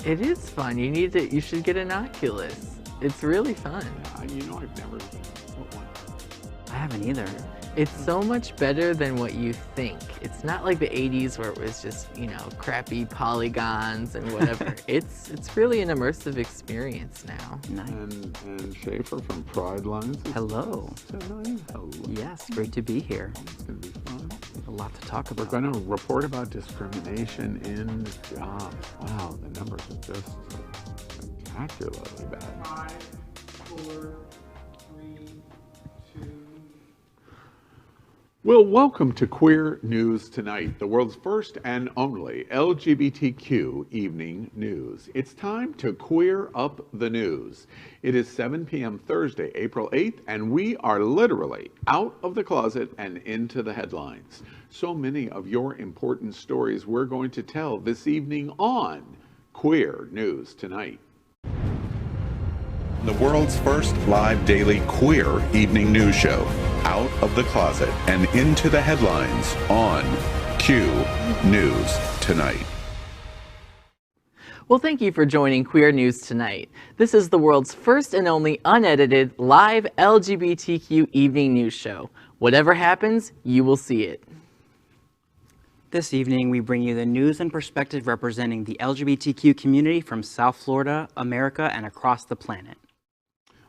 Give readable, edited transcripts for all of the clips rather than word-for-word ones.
It is fun. You should get an Oculus. It's really fun. You know, I've never put one. I haven't either. It's so much better than what you think. It's not like the 80s where it was just, you know, crappy polygons and whatever. It's really an immersive experience now. Nice. And Schaefer from Pride Lines. Hello. Tonight. Hello. Yes, great to be here. It's going to be fun. A lot to talk about. We're going to report about discrimination in jobs. Wow, the numbers are just spectacularly bad. 5, 4, 3, 2. Well, welcome to Queer News Tonight, the world's first and only LGBTQ evening news. It's time to queer up the news. It is 7 p.m. Thursday, April 8th, and we are literally out of the closet and into the headlines. So many of your important stories we're going to tell this evening on Queer News Tonight. The world's first live daily queer evening news show, Out of the Closet and Into the Headlines on Q News Tonight. Well, thank you for joining Queer News Tonight. This is the world's first and only unedited live LGBTQ evening news show. Whatever happens, you will see it. This evening, we bring you the news and perspective representing the LGBTQ community from South Florida, America, and across the planet.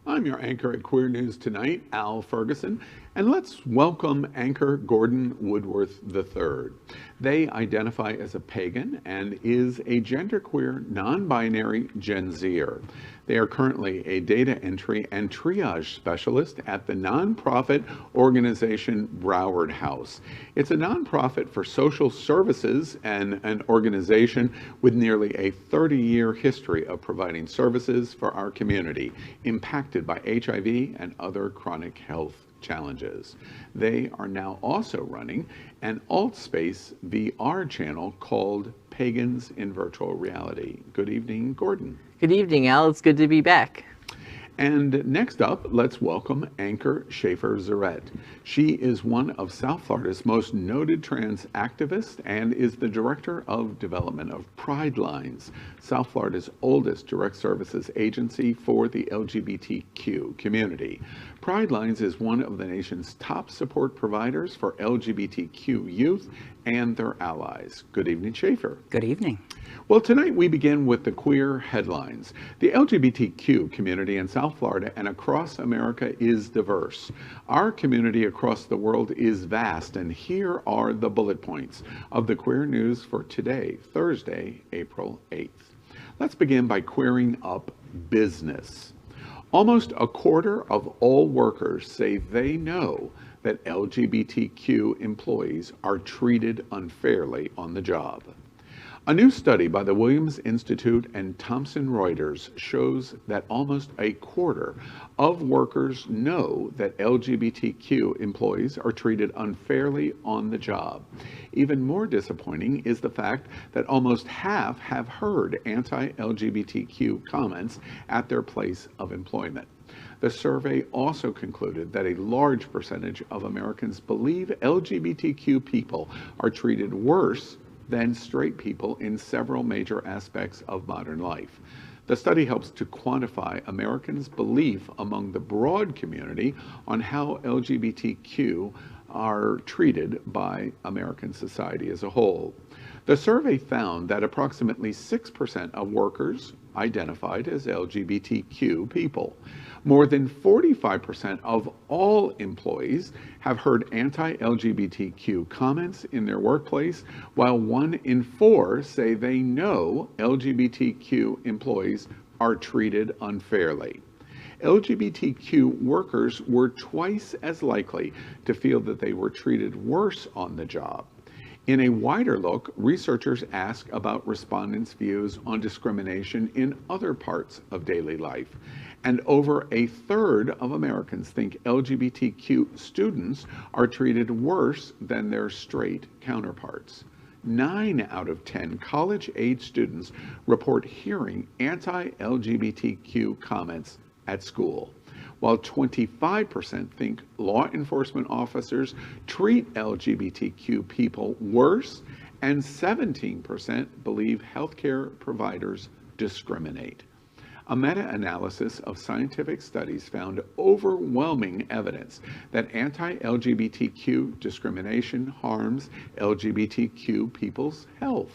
I'm your anchor at Queer News Tonight, Al Ferguson, and let's welcome anchor Gordon Woodworth III. They identify as a pagan and is a genderqueer, non-binary Gen Zer. They are currently a data entry and triage specialist at the nonprofit organization Broward House. It's a nonprofit for social services and an organization with nearly a 30-year history of providing services for our community impacted by HIV and other chronic health challenges. They are now also running an alt-space VR channel called Pagans in Virtual Reality. Good evening, Gordon. Good evening, Al. It's good to be back. And next up, let's welcome anchor Schaefer Zarette. She is one of South Florida's most noted trans activists and is the director of development of Pride Lines, South Florida's oldest direct services agency for the LGBTQ community. Pride Lines is one of the nation's top support providers for LGBTQ youth and their allies. Good evening, Schaefer. Good evening. Well, tonight we begin with the queer headlines. The LGBTQ community in South Florida and across America is diverse. Our community across the world is vast, and here are the bullet points of the queer news for today, Thursday, April 8th. Let's begin by queering up business. Almost a quarter of all workers say they know that LGBTQ employees are treated unfairly on the job. A new study by the Williams Institute and Thomson Reuters shows that almost a quarter of workers know that LGBTQ employees are treated unfairly on the job. Even more disappointing is the fact that almost half have heard anti-LGBTQ comments at their place of employment. The survey also concluded that a large percentage of Americans believe LGBTQ people are treated worse than straight people in several major aspects of modern life. The study helps to quantify Americans' belief among the broad community on how LGBTQ are treated by American society as a whole. The survey found that approximately 6% of workers identified as LGBTQ people. More than 45% of all employees have heard anti-LGBTQ comments in their workplace, while 1 in 4 say they know LGBTQ employees are treated unfairly. LGBTQ workers were twice as likely to feel that they were treated worse on the job. In a wider look, researchers ask about respondents' views on discrimination in other parts of daily life. And over a third of Americans think LGBTQ students are treated worse than their straight counterparts. 9 out of 10 college-age students report hearing anti-LGBTQ comments at school, while 25% think law enforcement officers treat LGBTQ people worse, and 17% believe healthcare providers discriminate. A meta-analysis of scientific studies found overwhelming evidence that anti-LGBTQ discrimination harms LGBTQ people's health.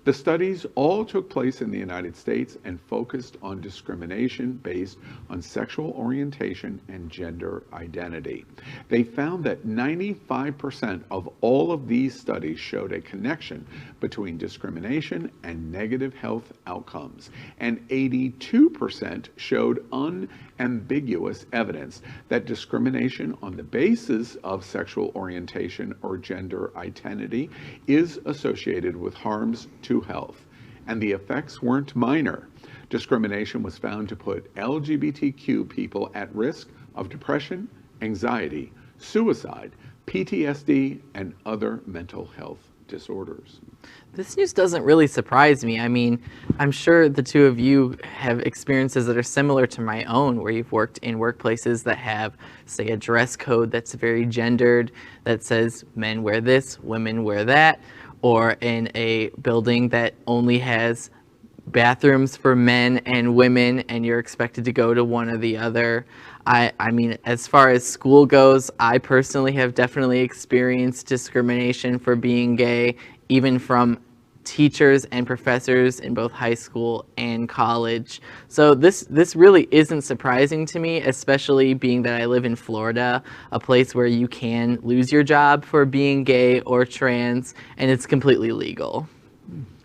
The studies all took place in the United States and focused on discrimination based on sexual orientation and gender identity. They found that 95% of all of these studies showed a connection between discrimination and negative health outcomes, and 82% showed unambiguous evidence that discrimination on the basis of sexual orientation or gender identity is associated with harms to health, and the effects weren't minor. Discrimination was found to put LGBTQ people at risk of depression, anxiety, suicide, PTSD, and other mental health disorders. This news doesn't really surprise me. I mean, I'm sure the two of you have experiences that are similar to my own, where you've worked in workplaces that have, say, a dress code that's very gendered, that says men wear this, women wear that, or in a building that only has bathrooms for men and women, and you're expected to go to one or the other. I mean, as far as school goes, I personally have definitely experienced discrimination for being gay, even from teachers and professors in both high school and college. So this really isn't surprising to me, especially being that I live in Florida, a place where you can lose your job for being gay or trans, and it's completely legal.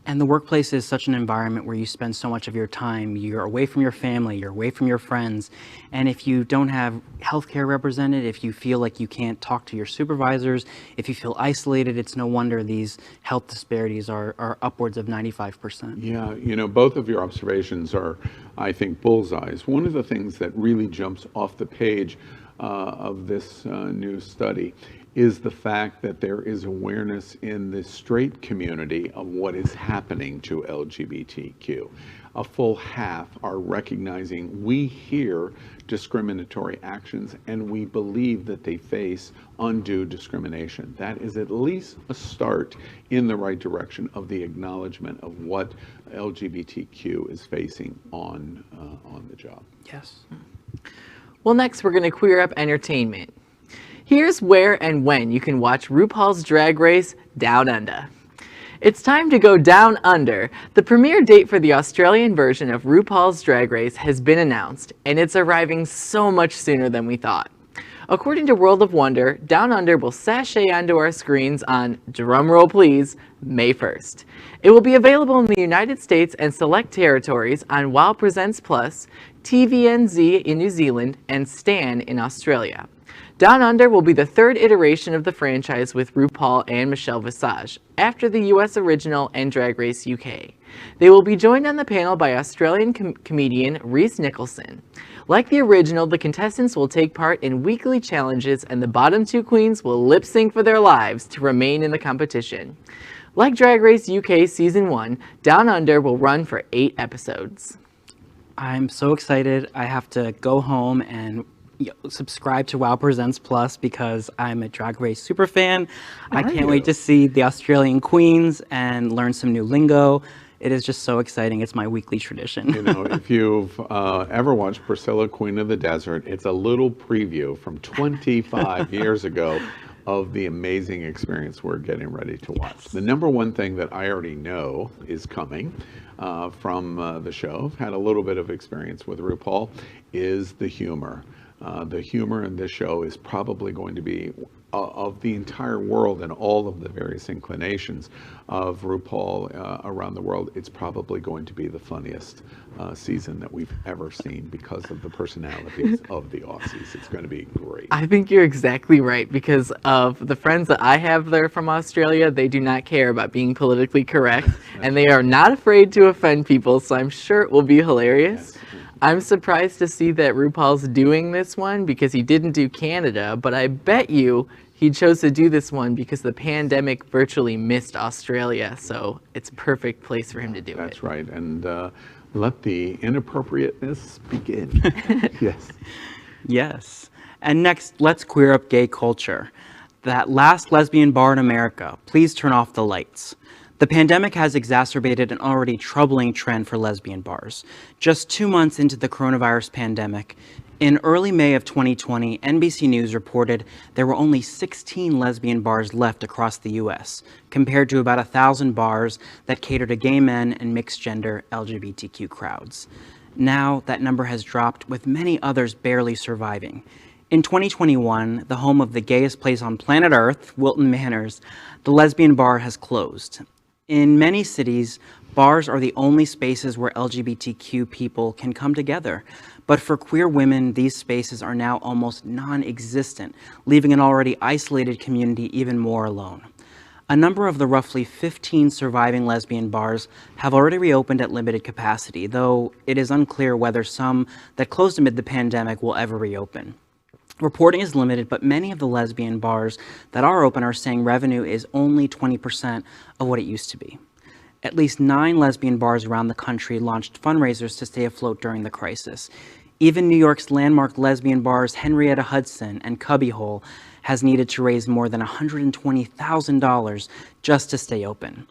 And the workplace is such an environment where you spend so much of your time. You're away from your family, you're away from your friends. And if you don't have healthcare represented, if you feel like you can't talk to your supervisors, if you feel isolated, it's no wonder these health disparities are upwards of 95%. Yeah, you know, both of your observations are, I think, bullseyes. One of the things that really jumps off the page of this new study is the fact that there is awareness in the straight community of what is happening to LGBTQ. A full half are recognizing we hear discriminatory actions and we believe that they face undue discrimination. That is at least a start in the right direction of the acknowledgement of what LGBTQ is facing on the job. Yes. Well, next we're going to queer up entertainment. Here's where and when you can watch RuPaul's Drag Race Down Under. It's time to go down under. The premiere date for the Australian version of RuPaul's Drag Race has been announced, and it's arriving so much sooner than we thought. According to World of Wonder, Down Under will sashay onto our screens on, drumroll please, May 1st. It will be available in the United States and select territories on Wow Presents Plus, TVNZ in New Zealand, and Stan in Australia. Down Under will be the third iteration of the franchise with RuPaul and Michelle Visage, after the US original and Drag Race UK. They will be joined on the panel by Australian comedian Rhys Nicholson. Like the original, the contestants will take part in weekly challenges, and the bottom two queens will lip sync for their lives to remain in the competition. Like Drag Race UK Season 1, Down Under will run for 8 episodes. I'm so excited. I have to go home and subscribe to Wow Presents Plus because I'm a Drag Race super fan. I can't wait to see the Australian queens and learn some new lingo. It is just so exciting. It's my weekly tradition. You know, if you've ever watched Priscilla, Queen of the Desert, it's a little preview from 25 years ago of the amazing experience we're getting ready to watch. Yes. The number one thing that I already know is coming from the show, I've had a little bit of experience with RuPaul, is the humor. The humor in this show is probably going to be of the entire world and all of the various inclinations of RuPaul around the world. It's probably going to be the funniest season that we've ever seen because of the personalities of the Aussies. It's going to be great. I think you're exactly right, because of the friends that I have there from Australia, they do not care about being politically correct, and they are not afraid to offend people, so I'm sure it will be hilarious. Yes. I'm surprised to see that RuPaul's doing this one because he didn't do Canada, but I bet you he chose to do this one because the pandemic virtually missed Australia, so it's a perfect place for him to do it. That's right, and let the inappropriateness begin. Yes. Yes. And next, let's queer up gay culture. That last lesbian bar in America, please turn off the lights. The pandemic has exacerbated an already troubling trend for lesbian bars. Just 2 months into the coronavirus pandemic, in early May of 2020, NBC News reported there were only 16 lesbian bars left across the U.S., compared to about 1,000 bars that cater to gay men and mixed-gender LGBTQ crowds. Now, that number has dropped, with many others barely surviving. In 2021, the home of the gayest place on planet Earth, Wilton Manors, the lesbian bar has closed. In many cities, bars are the only spaces where LGBTQ people can come together. But for queer women, these spaces are now almost non-existent, leaving an already isolated community even more alone. A number of the roughly 15 surviving lesbian bars have already reopened at limited capacity, though it is unclear whether some that closed amid the pandemic will ever reopen. Reporting is limited, but many of the lesbian bars that are open are saying revenue is only 20% of what it used to be. At least 9 lesbian bars around the country launched fundraisers to stay afloat during the crisis. Even New York's landmark lesbian bars Henrietta Hudson and Cubbyhole has needed to raise more than $120,000 just to stay open.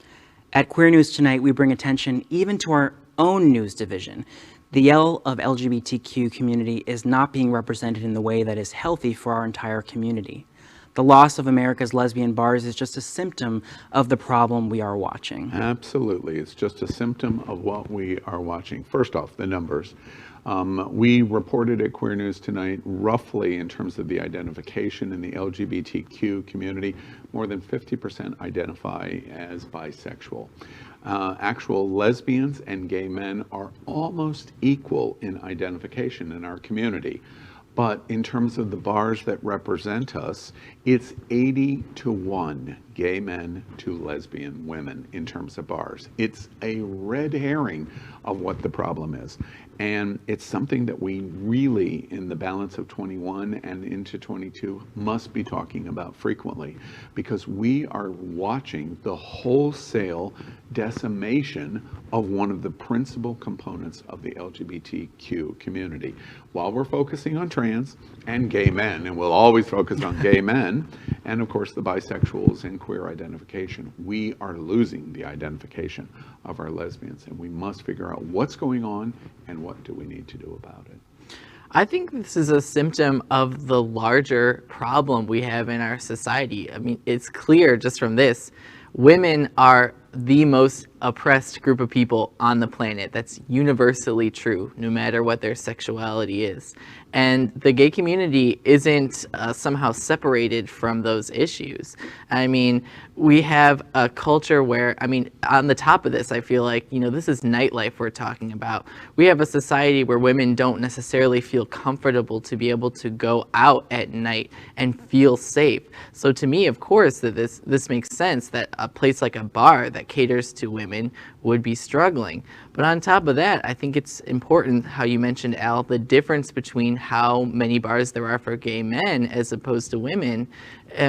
At Queer News Tonight, we bring attention even to our own news division. The L of LGBTQ community is not being represented in the way that is healthy for our entire community. The loss of America's lesbian bars is just a symptom of the problem we are watching. Absolutely. It's just a symptom of what we are watching. First off, the numbers. We reported at Queer News Tonight, roughly in terms of the identification in the LGBTQ community, more than 50% identify as bisexual. Actual lesbians and gay men are almost equal in identification in our community. But in terms of the bars that represent us, it's 80-1 gay men to lesbian women in terms of bars. It's a red herring of what the problem is. And it's something that we really, in the balance of 21 and into 22, must be talking about frequently, because we are watching the wholesale decimation of one of the principal components of the LGBTQ community. While we're focusing on trans and gay men, and we'll always focus on gay men, and of course the bisexuals and queer identification, we are losing the identification of our lesbians, and we must figure out what's going on and what do we need to do about it. I think this is a symptom of the larger problem we have in our society. I mean, it's clear just from this, women are the most oppressed group of people on the planet. That's universally true, no matter what their sexuality is. And the gay community isn't somehow separated from those issues. I mean, we have a culture where, I mean, on the top of this, I feel like, you know, this is nightlife we're talking about. We have a society where women don't necessarily feel comfortable to be able to go out at night and feel safe. So to me, of course, that this makes sense that a place like a bar that caters to women would be struggling. But on top of that, I think it's important how you mentioned, Al, the difference between how many bars there are for gay men as opposed to women.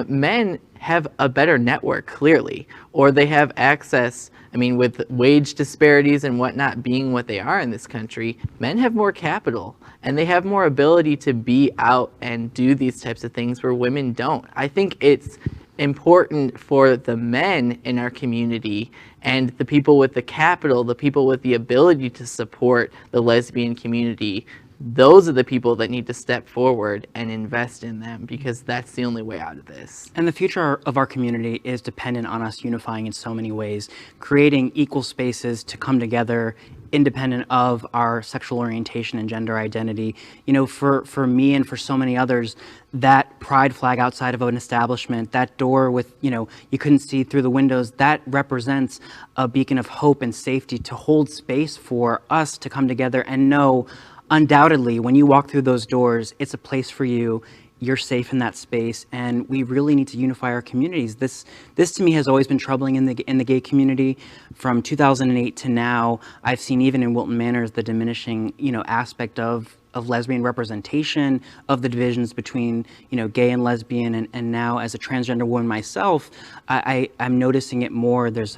Men have a better network, clearly, or they have access. I mean, with wage disparities and whatnot being what they are in this country, men have more capital and they have more ability to be out and do these types of things where women don't. I think it's important for the men in our community and the people with the capital, the people with the ability to support the lesbian community. Those are the people that need to step forward and invest in them, because that's the only way out of this. And the future of our community is dependent on us unifying in so many ways, creating equal spaces to come together independent of our sexual orientation and gender identity. You know, for me and for so many others, that pride flag outside of an establishment, that door with, you know, you couldn't see through the windows, that represents a beacon of hope and safety to hold space for us to come together and know, undoubtedly, when you walk through those doors, it's a place for you. You're safe in that space, and we really need to unify our communities. This to me has always been troubling in the gay community. From 2008 to now, I've seen even in Wilton Manors the diminishing, you know, aspect of lesbian representation, of the divisions between, you know, gay and lesbian, and now as a transgender woman myself, I'm noticing it more. There's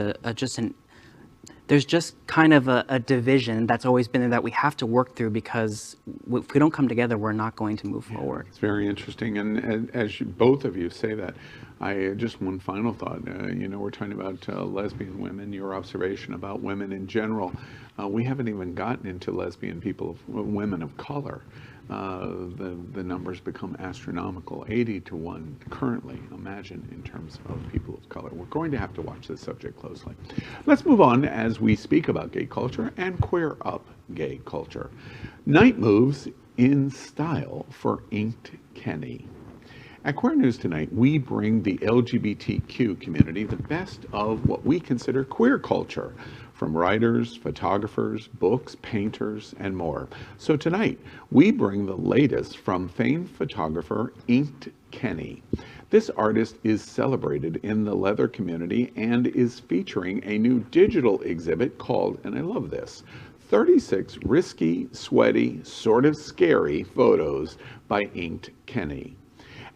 just kind of a division that's always been there that we have to work through, because if we don't come together, we're not going to move forward. It's very interesting, and as both of you say that, Just one final thought. We're talking about lesbian women, your observation about women in general. We haven't even gotten into lesbian women of color. The numbers become astronomical, 80 to 1 currently, imagine, in terms of people of color. We're going to have to watch this subject closely. Let's move on as we speak about gay culture and queer up gay culture. Night moves in style for InkedKenny. At Queer News Tonight, we bring the LGBTQ community the best of what we consider queer culture, from writers, photographers, books, painters, and more. So tonight, we bring the latest from famed photographer InkedKenny. This artist is celebrated in the leather community and is featuring a new digital exhibit called, and I love this, 36 risky, sweaty, sort of scary photos by InkedKenny.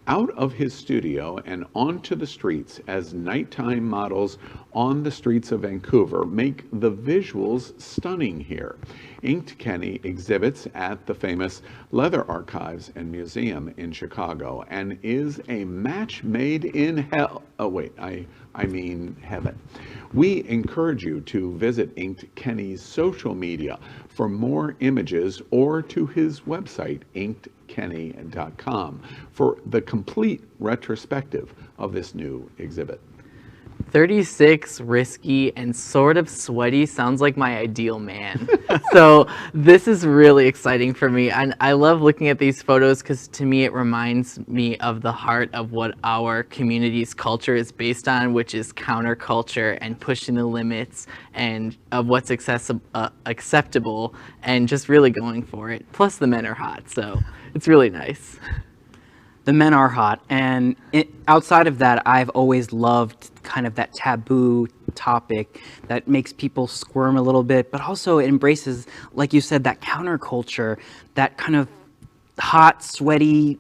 Out of his studio and onto the streets as nighttime models on the streets of Vancouver make the visuals stunning here. InkedKenny exhibits at the famous Leather Archives and Museum in Chicago and is a match made in hell. Oh wait, I mean heaven. We encourage you to visit InkedKenny's social media for more images or to his website, InkedKenny.com, for the complete retrospective of this new exhibit. 36, risky, and sort of sweaty sounds like my ideal man. So this is really exciting for me. And I love looking at these photos because to me it reminds me of the heart of what our community's culture is based on, which is counterculture and pushing the limits and of what's acceptable and just really going for it. Plus the men are hot, so it's really nice. The men are hot, and outside of that, I've always loved kind of that taboo topic that makes people squirm a little bit, but also it embraces, like you said, that counterculture, that kind of hot, sweaty,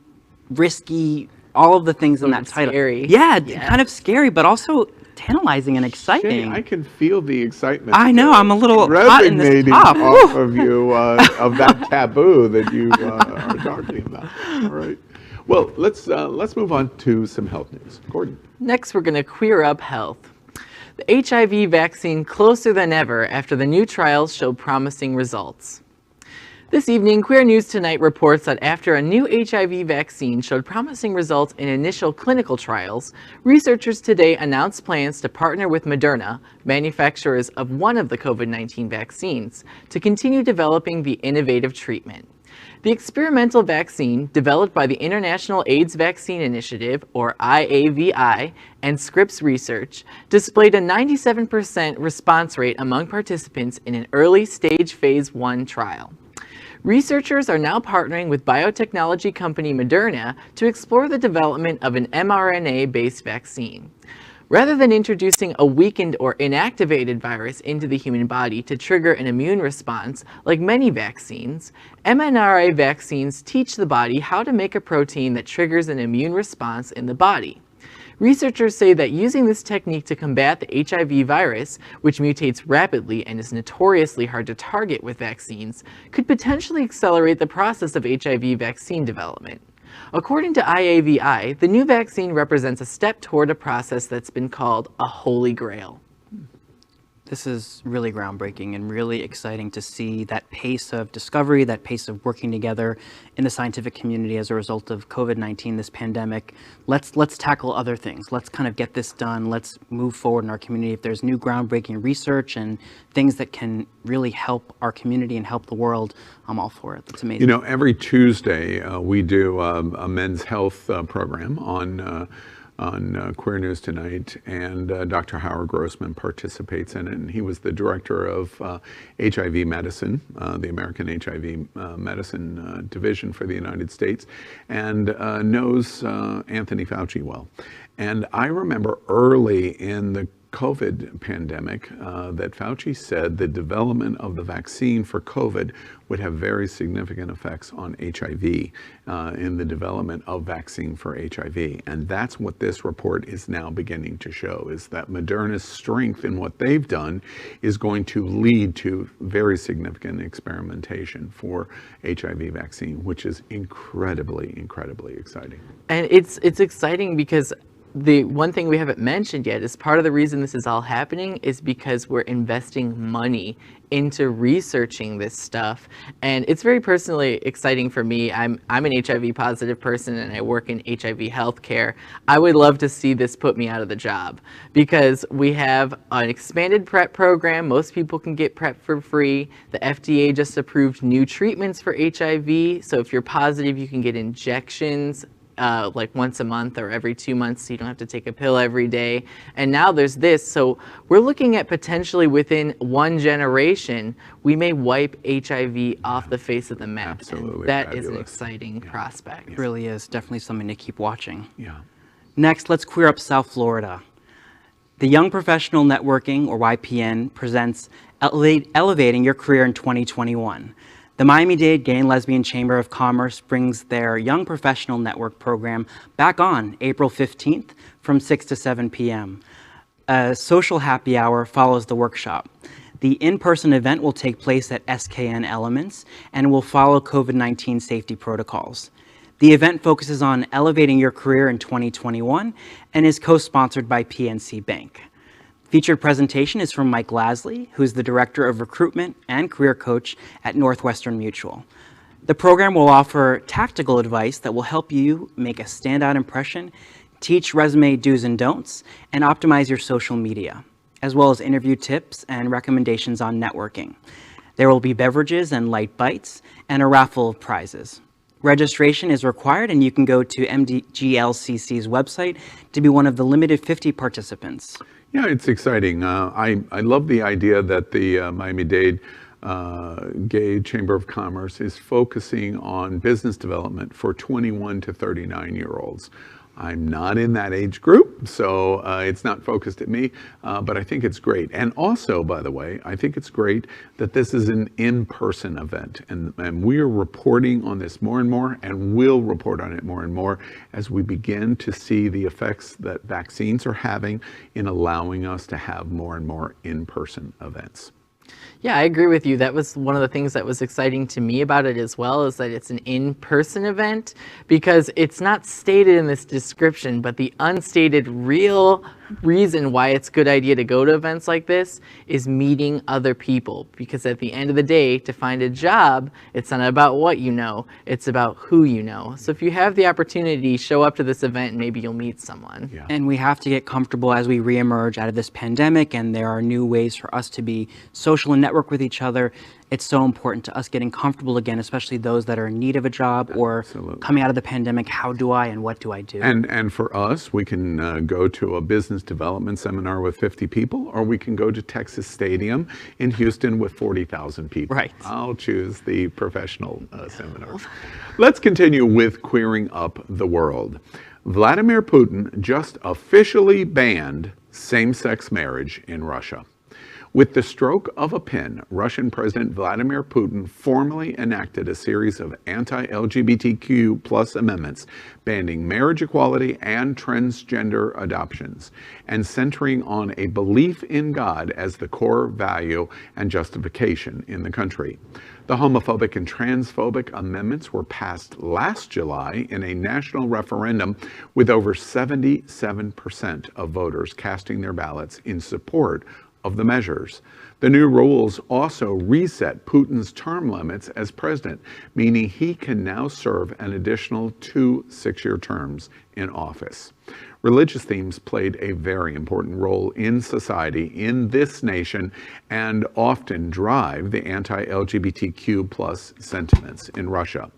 risky, all of the things in that title. Scary. Yeah, kind of scary, but also tantalizing and exciting. Shay, I can feel the excitement. I know, I'm a little hot in this resonating top. off of you, of that taboo that you are talking about. All right. Well, let's move on to some health news. Gordon. Next, we're going to queer up health. The HIV vaccine closer than ever after the new trials show promising results. This evening, Queer News Tonight reports that after a new HIV vaccine showed promising results in initial clinical trials, researchers today announced plans to partner with Moderna, manufacturers of one of the COVID-19 vaccines, to continue developing the innovative treatment. The experimental vaccine, developed by the International AIDS Vaccine Initiative, or IAVI, and Scripps Research, displayed a 97% response rate among participants in an early stage phase 1 trial. Researchers are now partnering with biotechnology company Moderna to explore the development of an mRNA-based vaccine. Rather than introducing a weakened or inactivated virus into the human body to trigger an immune response, like many vaccines, mRNA vaccines teach the body how to make a protein that triggers an immune response in the body. Researchers say that using this technique to combat the HIV virus, which mutates rapidly and is notoriously hard to target with vaccines, could potentially accelerate the process of HIV vaccine development. According to IAVI, the new vaccine represents a step toward a process that's been called a holy grail. This is really groundbreaking and really exciting to see that pace of discovery, that pace of working together in the scientific community as a result of COVID-19, this pandemic. Let's tackle other things. Let's kind of get this done. Let's move forward in our community. If there's new groundbreaking research and things that can really help our community and help the world, I'm all for it. That's amazing. You know, every Tuesday we do a men's health program on Queer News Tonight, and Dr. Howard Grossman participates in it, and he was the director of HIV medicine, the American HIV medicine division for the United States, and knows Anthony Fauci well. And I remember early in the COVID pandemic that Fauci said the development of the vaccine for COVID would have very significant effects on HIV in the development of vaccine for HIV. And that's what this report is now beginning to show, is that Moderna's strength in what they've done is going to lead to very significant experimentation for HIV vaccine, which is incredibly, incredibly exciting. And it's exciting because the one thing we haven't mentioned yet is part of the reason this is all happening is because we're investing money into researching this stuff, and it's very personally exciting for me. I'm an HIV positive person and I work in HIV healthcare. I would love to see this put me out of the job because we have an expanded PrEP program. Most people can get PrEP for free. The FDA just approved new treatments for HIV, so if you're positive you can get injections like once a month or every 2 months, so you don't have to take a pill every day. And now there's this, so we're looking at potentially within one generation, we may wipe HIV off the face of the map. Absolutely. That is an Fabulous. exciting prospect. It really is definitely something to keep watching. Yeah. Next, let's queer up South Florida. The Young Professional Networking, or YPN, presents Elevating Your Career in 2021. The Miami-Dade Gay and Lesbian Chamber of Commerce brings their Young Professional Network program back on April 15th from 6 to 7 p.m. A social happy hour follows the workshop. The in-person event will take place at SKN Elements and will follow COVID-19 safety protocols. The event focuses on elevating your career in 2021 and is co-sponsored by PNC Bank. Featured presentation is from Mike Lasley, who's the Director of Recruitment and Career Coach at Northwestern Mutual. The program will offer tactical advice that will help you make a standout impression, teach resume do's and don'ts, and optimize your social media, as well as interview tips and recommendations on networking. There will be beverages and light bites, and a raffle of prizes. Registration is required, and you can go to MDGLCC's website to be one of the limited 50 participants. Yeah, it's exciting. I love the idea that the Miami-Dade Gay Chamber of Commerce is focusing on business development for 21 to 39-year-olds. I'm not in that age group, so it's not focused at me, but I think it's great. And also, by the way, I think it's great that this is an in-person event, and we're reporting on this more and more, and will report on it more and more as we begin to see the effects that vaccines are having in allowing us to have more and more in-person events. Yeah, I agree with you. That was one of the things that was exciting to me about it as well, is that it's an in-person event, because it's not stated in this description, but the unstated real reason why it's a good idea to go to events like this is meeting other people. Because at the end of the day, to find a job, it's not about what you know, it's about who you know. So if you have the opportunity, show up to this event and maybe you'll meet someone. Yeah. And we have to get comfortable as we reemerge out of this pandemic, and there are new ways for us to be social and network with each other. It's so important to us getting comfortable again, especially those that are in need of a job or Absolutely. coming out of the pandemic. How do I and what do I do? And for us, we can go to a business development seminar with 50 people, or we can go to Texas Stadium in Houston with 40,000 people. Right. I'll choose the professional seminar. Let's continue with queering up the world. Vladimir Putin just officially banned same-sex marriage in Russia. With the stroke of a pen, Russian President Vladimir Putin formally enacted a series of anti-LGBTQ plus amendments banning marriage equality and transgender adoptions, and centering on a belief in God as the core value and justification in the country. The homophobic and transphobic amendments were passed last July in a national referendum, with over 77% of voters casting their ballots in support of the measures. The new rules also reset Putin's term limits as president, meaning he can now serve an additional 2 6-year terms in office. Religious themes played a very important role in society in this nation and often drive the anti-LGBTQ plus sentiments in Russia.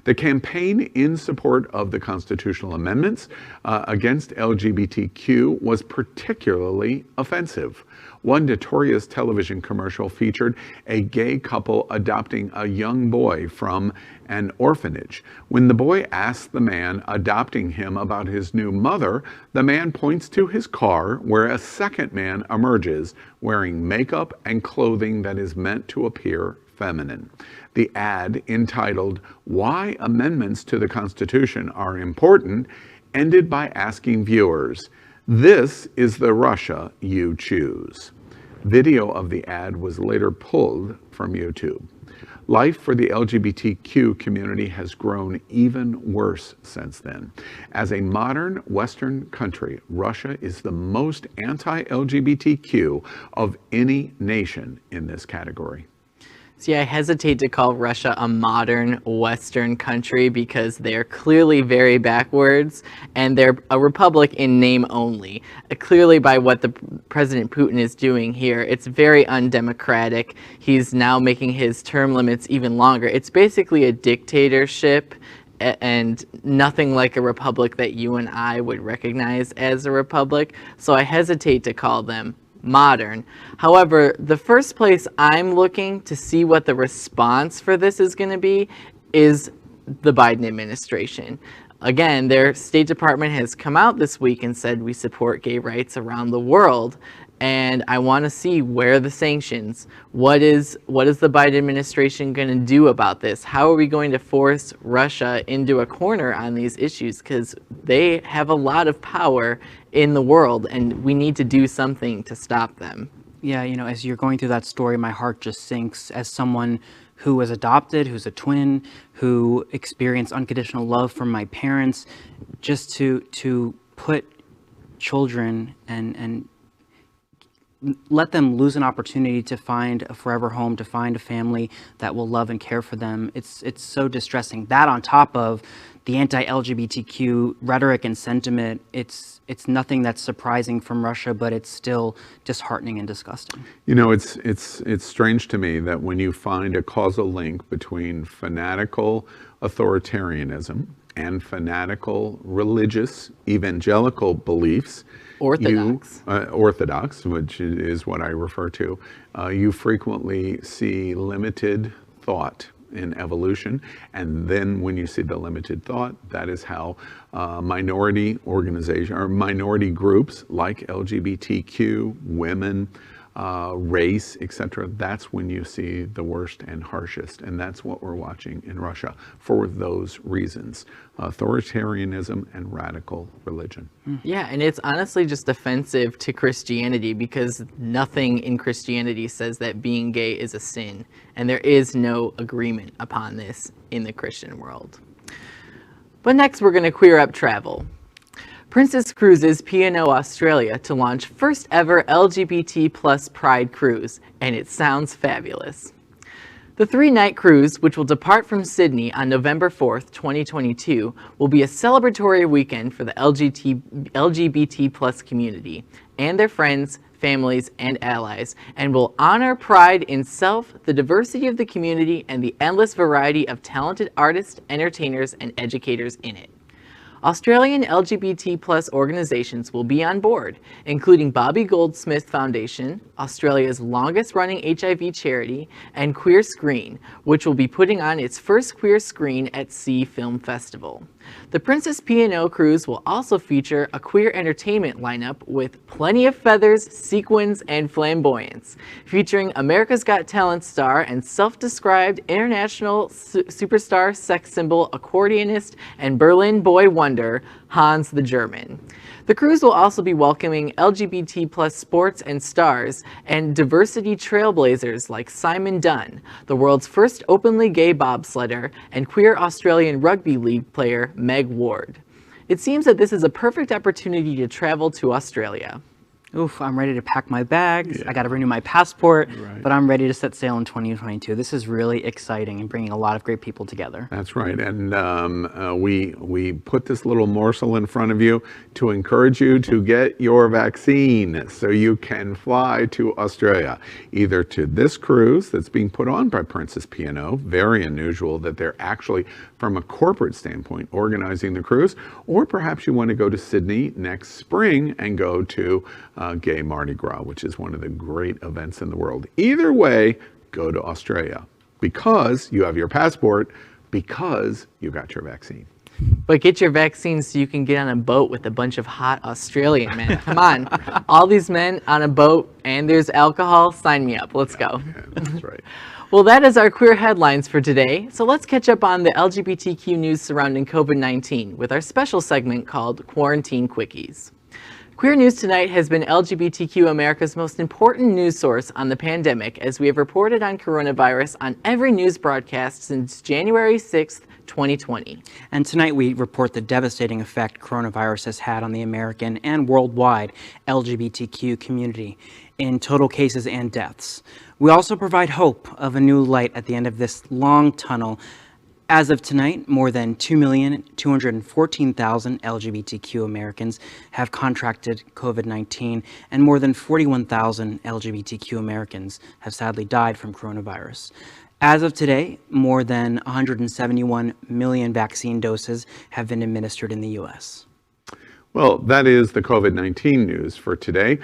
The campaign in support of the constitutional amendments against LGBTQ was particularly offensive. One notorious television commercial featured a gay couple adopting a young boy from an orphanage. When the boy asked the man adopting him about his new mother, the man points to his car, where a second man emerges wearing makeup and clothing that is meant to appear feminine. The ad, entitled "Why Amendments to the Constitution Are Important," ended by asking viewers, "This is the Russia you choose." Video of the ad was later pulled from YouTube. Life for the LGBTQ community has grown even worse since then. As a modern Western country, Russia is the most anti-LGBTQ of any nation in this category. See, I hesitate to call Russia a modern Western country because they're clearly very backwards, and they're a republic in name only. Clearly, by what the President Putin is doing here, it's very undemocratic. He's now making his term limits even longer. It's basically a dictatorship and nothing like a republic that you and I would recognize as a republic. So I hesitate to call them modern. However, the first place I'm looking to see what the response for this is going to be is the Biden administration. Again, their State Department has come out this week and said we support gay rights around the world. And I want to see where the sanctions, what is the Biden administration going to do about this? How are we going to force Russia into a corner on these issues? Because they have a lot of power in the world, and we need to do something to stop them. Yeah, you know, as you're going through that story, my heart just sinks as someone who was adopted, who's a twin, who experienced unconditional love from my parents, just to put children and let them lose an opportunity to find a forever home, to find a family that will love and care for them. It's so distressing. That on top of the anti-LGBTQ rhetoric and sentiment, it's nothing that's surprising from Russia, but it's still disheartening and disgusting. You know, it's strange to me that when you find a causal link between fanatical authoritarianism and fanatical religious evangelical beliefs, orthodox, which is what I refer to, you frequently see limited thought in evolution. And then when you see the limited thought, that is how minority organization or minority groups like LGBTQ, women, race, etc., that's when you see the worst and harshest. And that's what we're watching in Russia for those reasons: authoritarianism and radical religion. Yeah, and it's honestly just offensive to Christianity because nothing in Christianity says that being gay is a sin, and there is no agreement upon this in the Christian world. But next we're going to queer up travel. Princess Cruises P&O Australia to launch first ever LGBT plus Pride cruise, and it sounds fabulous. The 3-night cruise, which will depart from Sydney on November 4th, 2022, will be a celebratory weekend for the LGBT plus community and their friends, families, and allies, and will honor pride in self, the diversity of the community, and the endless variety of talented artists, entertainers, and educators in it. Australian LGBT plus organizations will be on board, including Bobby Goldsmith Foundation, Australia's longest running HIV charity, and Queer Screen, which will be putting on its first queer screen at Sea Film Festival. The Princess P&O cruise will also feature a queer entertainment lineup with plenty of feathers, sequins, and flamboyance, featuring America's Got Talent star and self-described international superstar sex symbol accordionist and Berlin boy wonder, Hans the German. The cruise will also be welcoming LGBT plus sports and stars and diversity trailblazers like Simon Dunn, the world's first openly gay bobsledder, and queer Australian rugby league player Meg Ward. It seems that this is a perfect opportunity to travel to Australia. Oof, I'm ready to pack my bags. Yeah. I got to renew my passport, right. But I'm ready to set sail in 2022. This is really exciting and bringing a lot of great people together. That's right. And we put this little morsel in front of you to encourage you to get your vaccine so you can fly to Australia, either to this cruise that's being put on by Princess P&O, very unusual that they're actually, from a corporate standpoint, organizing the cruise, or perhaps you want to go to Sydney next spring and go to Gay Mardi Gras, which is one of the great events in the world. Either way, go to Australia because you have your passport, because you got your vaccine. But get your vaccine so you can get on a boat with a bunch of hot Australian men. Come on, all these men on a boat and there's alcohol, sign me up. Let's go. Yeah, that's right. Well, that is our queer headlines for today. So let's catch up on the LGBTQ news surrounding COVID-19 with our special segment called Quarantine Quickies. Queer News Tonight has been LGBTQ America's most important news source on the pandemic, as we have reported on coronavirus on every news broadcast since January 6th, 2020. And tonight we report the devastating effect coronavirus has had on the American and worldwide LGBTQ community in total cases and deaths. We also provide hope of a new light at the end of this long tunnel. As of tonight, more than 2,214,000 LGBTQ Americans have contracted COVID-19, and more than 41,000 LGBTQ Americans have sadly died from coronavirus. As of today, more than 171 million vaccine doses have been administered in the U.S. Well, that is the COVID-19 news for today.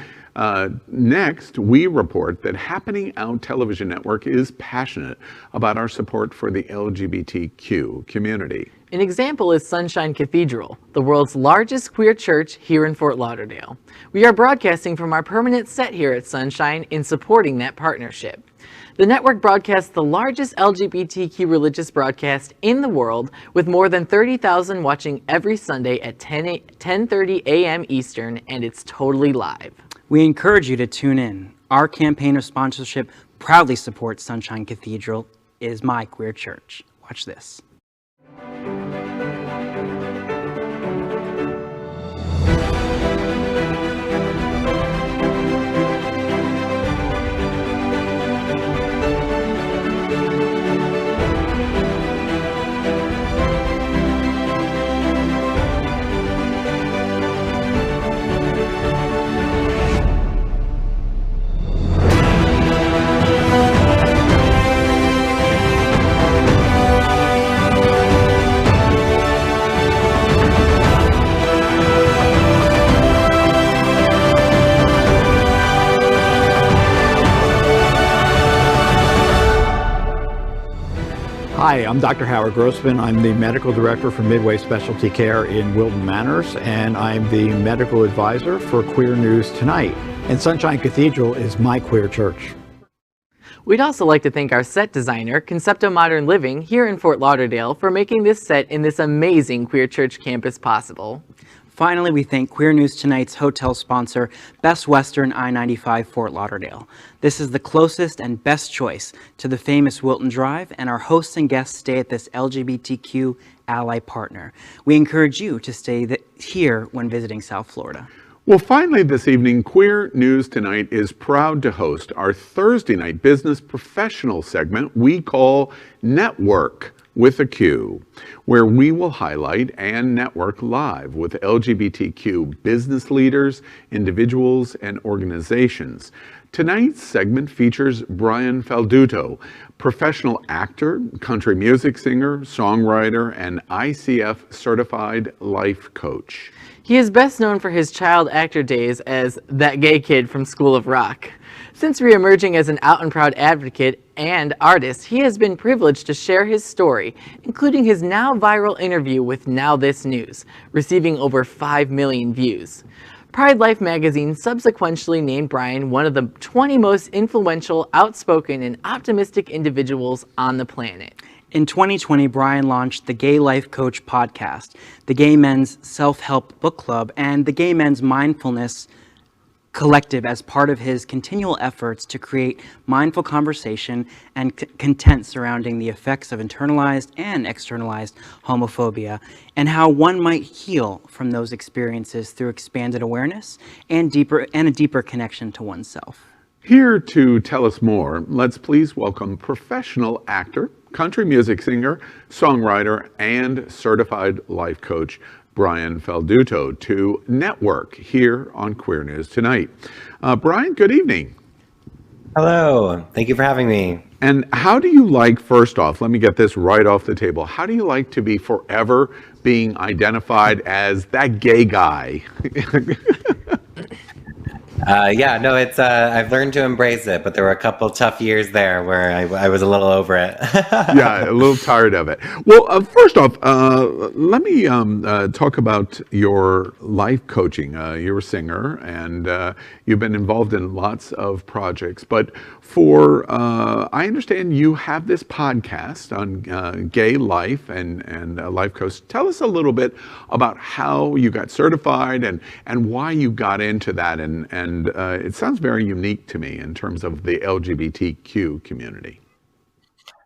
Next, we report that Happening Out Television Network is passionate about our support for the LGBTQ community. An example is Sunshine Cathedral, the world's largest queer church here in Fort Lauderdale. We are broadcasting from our permanent set here at Sunshine in supporting that partnership. The network broadcasts the largest LGBTQ religious broadcast in the world, with more than 30,000 watching every Sunday at 10:30 a.m. Eastern, and it's totally live. We encourage you to tune in. Our campaign of sponsorship proudly supports Sunshine Cathedral is my queer church. Watch this. Hi, I'm Dr. Howard Grossman. I'm the Medical Director for Midway Specialty Care in Wilton Manors, and I'm the Medical Advisor for Queer News Tonight. And Sunshine Cathedral is my queer church. We'd also like to thank our set designer, Concepto Modern Living, here in Fort Lauderdale, for making this set in this amazing queer church campus possible. Finally, we thank Queer News Tonight's hotel sponsor, Best Western I-95 Fort Lauderdale. This is the closest and best choice to the famous Wilton Drive, and our hosts and guests stay at this LGBTQ ally partner. We encourage you to stay here when visiting South Florida. Well, finally this evening, Queer News Tonight is proud to host our Thursday night business professional segment we call NetWERQ with a Q, where we will highlight and network live with LGBTQ business leaders, individuals, and organizations. Tonight's segment features Brian Falduto, professional actor, country music singer, songwriter, and ICF certified life coach. He is best known for his child actor days as that gay kid from School of Rock. Since re-emerging as an out and proud advocate and artist, he has been privileged to share his story, including his now viral interview with Now This News, receiving over 5 million views. Pride Life magazine subsequently named Brian one of the 20 most influential, outspoken, and optimistic individuals on the planet. In 2020, Brian launched the Gay Life Coach podcast, the Gay Men's Self-Help Book Club, and the Gay Men's Mindfulness Collective as part of his continual efforts to create mindful conversation and content surrounding the effects of internalized and externalized homophobia, and how one might heal from those experiences through expanded awareness and a deeper connection to oneself. Here to tell us more, let's please welcome professional actor, country music singer, songwriter, and certified life coach, Brian Falduto, to NetWERQ here on Queer News Tonight. Brian, good evening. Hello, thank you for having me. And how do you like, first off, let me get this right off the table, how do you like to be forever being identified as that gay guy? Yeah, no, it's I've learned to embrace it, but there were a couple tough years there where I was a little over it. Yeah, a little tired of it. Well, first off, let me talk about your life coaching. You're a singer, and you've been involved in lots of projects. But I understand you have this podcast on gay life and life coach. Tell us a little bit about how you got certified and why you got into that. And it sounds very unique to me in terms of the LGBTQ community.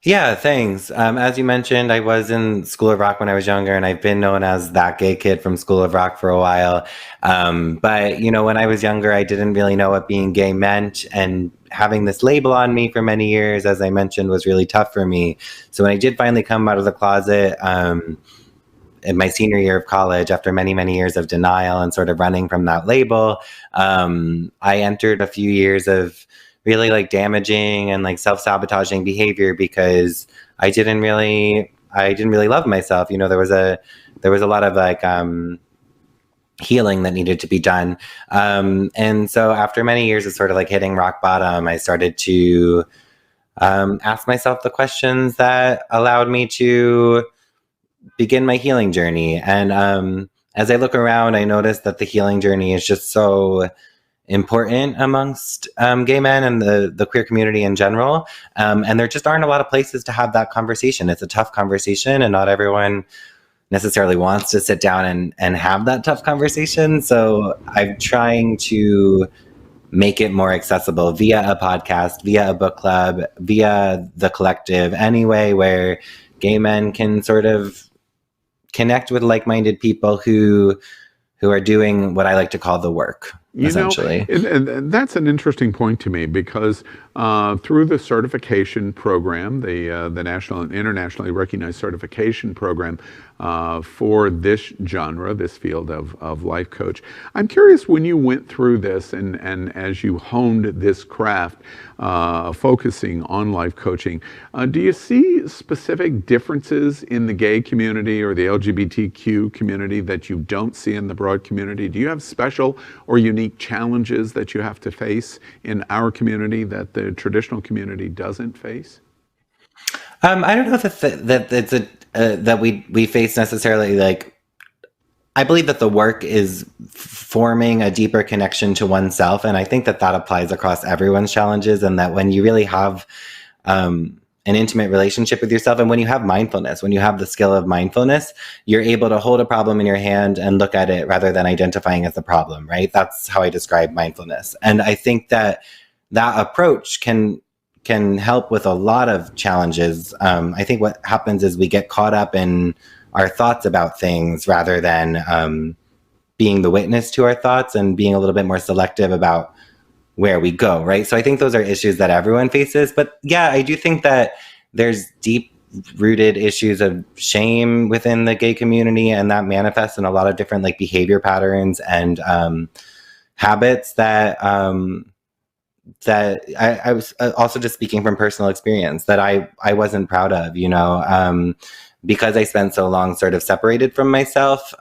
Yeah, thanks. As you mentioned, I was in School of Rock when I was younger, and I've been known as that gay kid from School of Rock for a while. But, when I was younger, I didn't really know what being gay meant. And having this label on me for many years, as I mentioned, was really tough for me. So when I did finally come out of the closet in my senior year of college, after many, many years of denial and sort of running from that label, I entered a few years of really like damaging and like self-sabotaging behavior because I didn't really love myself. There was a lot of like healing that needed to be done. And so after many years of sort of like hitting rock bottom, I started to ask myself the questions that allowed me to begin my healing journey. And as I look around, I noticed that the healing journey is just so important amongst gay men and the queer community in general. And there just aren't a lot of places to have that conversation. It's a tough conversation, and not everyone necessarily wants to sit down and have that tough conversation. So I'm trying to make it more accessible via a podcast, via a book club, via the collective, any way where gay men can sort of connect with like-minded people who are doing what I like to call the work. Essentially. And that's an interesting point to me because through the certification program, the national and internationally recognized certification program for this genre, this field of life coach, I'm curious, when you went through this and as you honed this craft, focusing on life coaching, do you see specific differences in the gay community or the LGBTQ community that you don't see in the broad community? Do you have special or unique challenges that you have to face in our community that the traditional community doesn't face? I don't know that it's that we face necessarily. Like, I believe that the work is forming a deeper connection to oneself, and I think that applies across everyone's challenges. And that when you really have an intimate relationship with yourself, and when you have mindfulness, when you have the skill of mindfulness, you're able to hold a problem in your hand and look at it rather than identifying as the problem, right? That's how I describe mindfulness. And I think that approach can help with a lot of challenges. I think what happens is we get caught up in our thoughts about things rather than being the witness to our thoughts and being a little bit more selective about where we go, right? So I think those are issues that everyone faces. But yeah, I do think that there's deep-rooted issues of shame within the gay community, and that manifests in a lot of different like behavior patterns and habits that I was also just speaking from personal experience that I wasn't proud of, because I spent so long sort of separated from myself.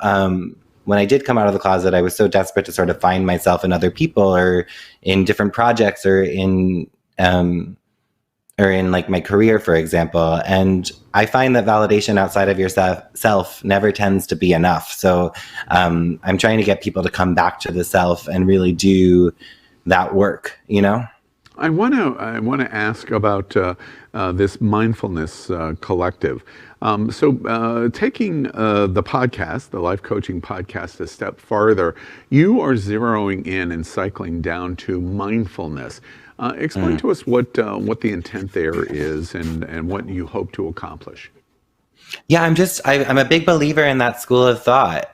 When I did come out of the closet, I was so desperate to sort of find myself in other people or in different projects or in like my career, for example. And I find that validation outside of yourself never tends to be enough. So I'm trying to get people to come back to the self and really do that work, I want to ask about this mindfulness collective. So taking the podcast, the life coaching podcast, a step farther, you are zeroing in and cycling down to mindfulness. Explain to us what the intent there is and what you hope to accomplish. Yeah, I'm a big believer in that school of thought.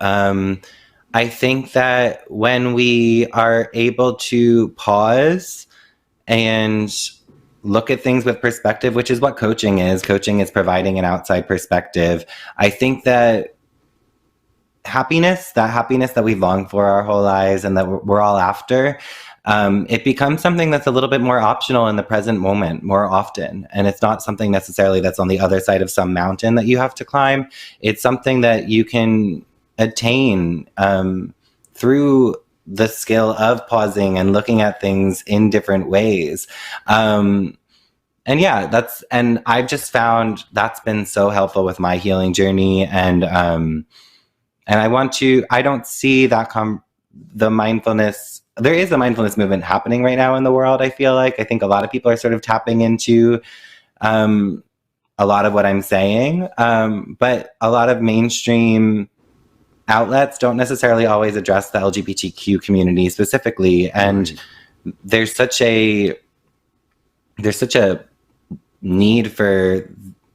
I think that when we are able to pause and look at things with perspective, which is what coaching is. Coaching is providing an outside perspective. I think that happiness that we've longed for our whole lives and that we're all after, it becomes something that's a little bit more optional in the present moment more often. And it's not something necessarily that's on the other side of some mountain that you have to climb. It's something that you can attain through the skill of pausing and looking at things in different ways. And yeah, and I've just found that's been so helpful with my healing journey. And I don't see that the mindfulness, there is a mindfulness movement happening right now in the world. I feel like, I think a lot of people are sort of tapping into, a lot of what I'm saying. But a lot of mainstream outlets don't necessarily always address the LGBTQ community specifically. And there's such a need for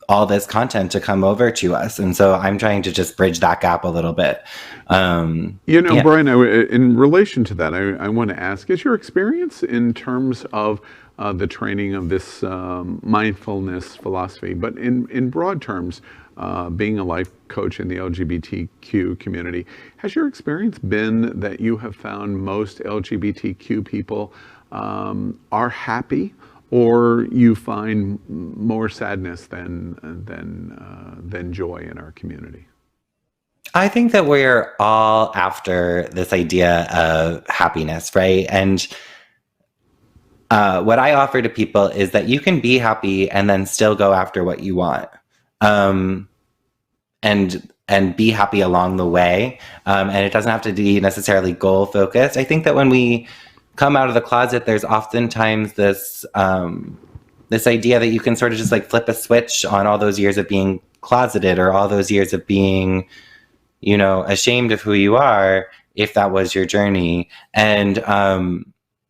all this content to come over to us. And so I'm trying to just bridge that gap a little bit. Brian, in relation to that, I want to ask, is your experience in terms of the training of this mindfulness philosophy, but in broad terms, being a life coach in the LGBTQ community, has your experience been that you have found most LGBTQ people are happy, or you find more sadness than joy in our community? I think that we're all after this idea of happiness, right? And what I offer to people is that you can be happy and then still go after what you want, and be happy along the way. And it doesn't have to be necessarily goal focused. I think that when we come out of the closet, there's oftentimes this idea that you can sort of just like flip a switch on all those years of being closeted, or all those years of being, ashamed of who you are, if that was your journey. And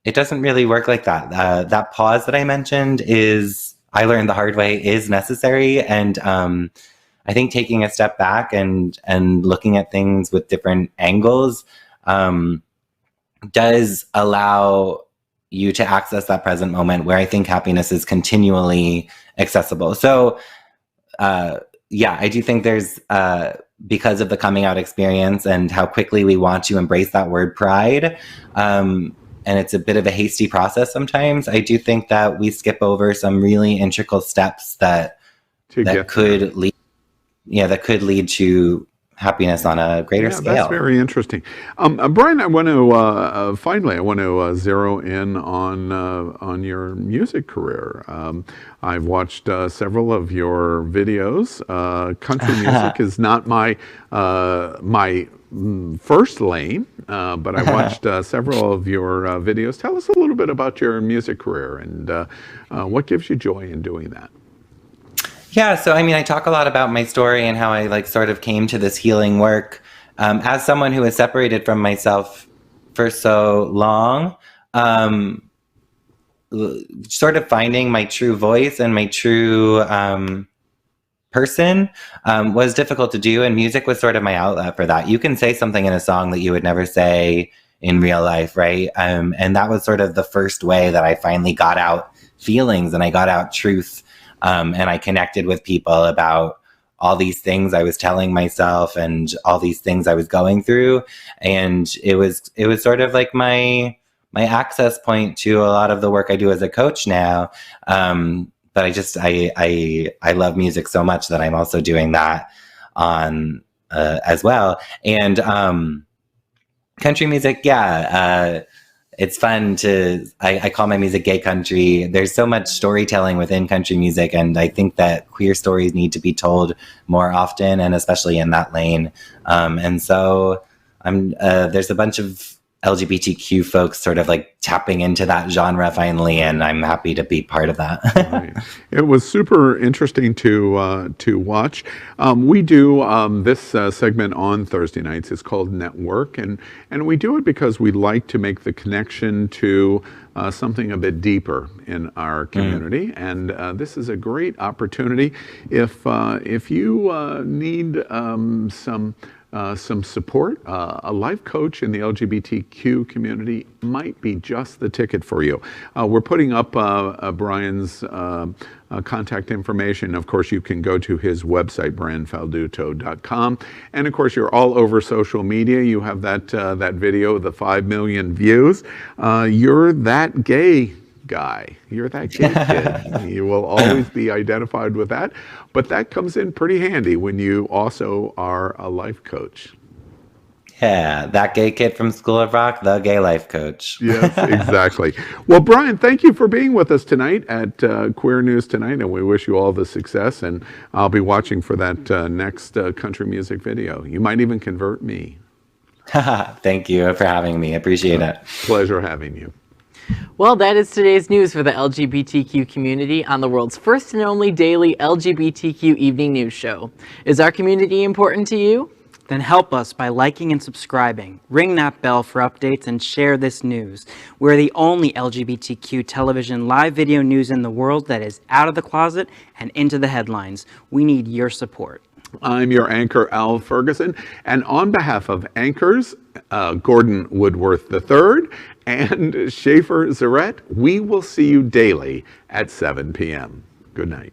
it doesn't really work like that. That pause that I mentioned I learned the hard way, is necessary. And I think taking a step back and looking at things with different angles does allow you to access that present moment, where I think happiness is continually accessible. So, I do think there's, because of the coming out experience and how quickly we want to embrace that word pride, and it's a bit of a hasty process sometimes, I do think that we skip over some really integral steps that could lead to happiness on a greater scale. That's very interesting. Brian, I want to zero in on your music career. I've watched several of your videos. Country music is not my first lane, but I watched several of your videos. Tell us a little bit about your music career and what gives you joy in doing that. Yeah, so I talk a lot about my story and how I sort of came to this healing work. As someone who is separated from myself for so long, sort of finding my true voice and my true person was difficult to do, and music was sort of my outlet for that. You can say something in a song that you would never say in real life, right? And that was sort of the first way that I finally got out feelings and I got out truth. And I connected with people about all these things I was telling myself and all these things I was going through. And it was sort of like my access point to a lot of the work I do as a coach now. But I love music so much that I'm also doing that on as well. And country music, it's fun I call my music gay country. There's so much storytelling within country music, and I think that queer stories need to be told more often, and especially in that lane. And so there's a bunch of LGBTQ folks sort of tapping into that genre finally, and I'm happy to be part of that. Right. It was super interesting to watch. We do this segment on Thursday nights. It's called NetWERQ, and we do it because we like to make the connection to something a bit deeper in our community. And this is a great opportunity if you need some support. A life coach in the LGBTQ community might be just the ticket for you. We're putting up Brian's contact information. Of course, you can go to his website, brianfalduto.com. And of course, you're all over social media. You have that video, the 5 million views. You're that gay guy. You're that gay kid. You will always be identified with that. But that comes in pretty handy when you also are a life coach. Yeah, that gay kid from School of Rock, the gay life coach. Yes, exactly. Well, Brian, thank you for being with us tonight at Queer News Tonight, and we wish you all the success, and I'll be watching for that next country music video. You might even convert me. Thank you for having me. Appreciate it. Pleasure having you. Well, that is today's news for the LGBTQ community on the world's first and only daily LGBTQ evening news show. Is our community important to you? Then help us by liking and subscribing. Ring that bell for updates and share this news. We're the only LGBTQ television live video news in the world that is out of the closet and into the headlines. We need your support. I'm your anchor, Al Ferguson, and on behalf of anchors Gordon Woodworth III and Schaefer Zarette, we will see you daily at 7 p.m. Good night.